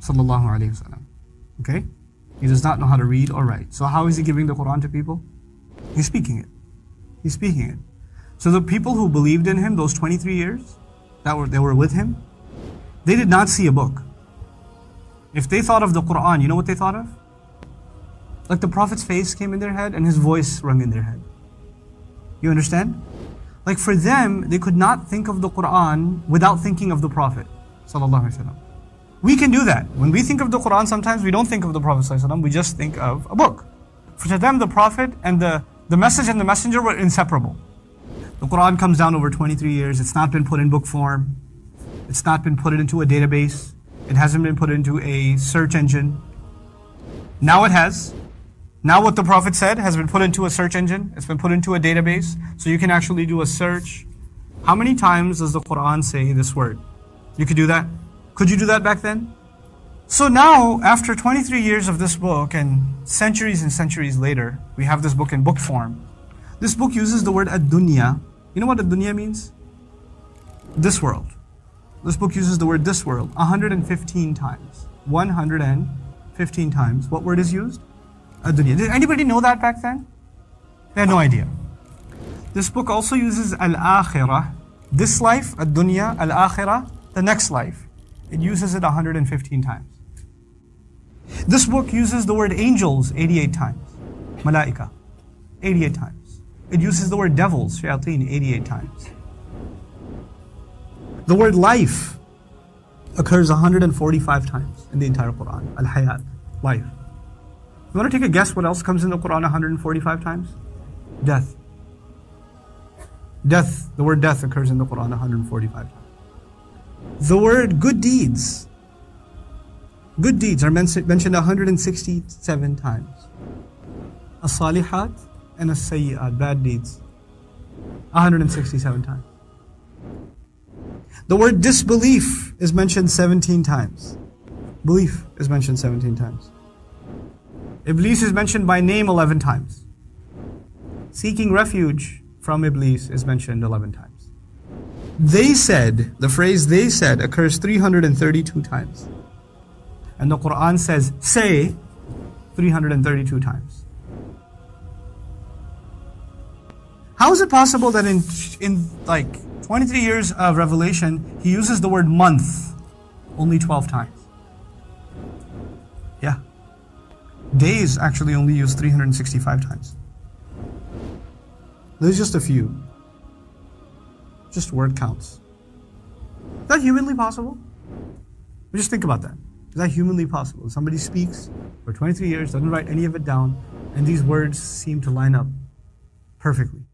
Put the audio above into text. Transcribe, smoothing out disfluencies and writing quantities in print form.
sallallahu alaihi wasallam. Okay? He does not know how to read or write. So how is he giving the Quran to people? He's speaking it. He's speaking it. So the people who believed in him those 23 years they were with him, they did not see a book. If they thought of the Quran, you know what they thought of? Like the Prophet's face came in their head and his voice rung in their head. You understand? Like for them, they could not think of the Quran without thinking of the Prophet sallallahu alaihi wasallam. We can do that. When we think of the Quran, sometimes we don't think of the Prophet sallallahu alaihi wasallam, we just think of a book. For them, the Prophet and the message and the messenger were inseparable. The Quran comes down over 23 years. It's not been put in book form. It's not been put into a database. It hasn't been put into a search engine. Now it has. Now what the Prophet said has been put into a search engine. It's been put into a database. So you can actually do a search. How many times does the Quran say this word? You could do that? Could you do that back then? So now, after 23 years of this book and centuries later, we have this book in book form. This book uses the word ad-dunya. You know what ad-dunya means? This world. This book uses the word this world 115 times. 115 times. What word is used? Ad-dunya. Did anybody know that back then? They had no idea. This book also uses al-akhirah. This life, ad-dunya, al-akhirah, the next life. It uses it 115 times. This book uses the word angels 88 times. Malaika, 88 times. It uses the word devils, shayateen, 88 times. The word life occurs 145 times in the entire Quran. Al-hayat, life. You want to take a guess what else comes in the Quran 145 times? Death. Death, the word death occurs in the Quran 145 times. The word good deeds. Good deeds are mentioned 167 times. As-salihat and as-sayyi'at, bad deeds. 167 times. The word disbelief is mentioned 17 times. Belief is mentioned 17 times. Iblis is mentioned by name 11 times. Seeking refuge from Iblis is mentioned 11 times. They said, the phrase they said occurs 332 times. And the Quran says, say 332 times. How is it possible that in like 23 years of revelation, he uses the word month only 12 times? Yeah. Days actually only used 365 times. There's just a few. Just word counts. Is that humanly possible? Just think about that. Is that humanly possible? Somebody speaks for 23 years, doesn't write any of it down, and these words seem to line up perfectly.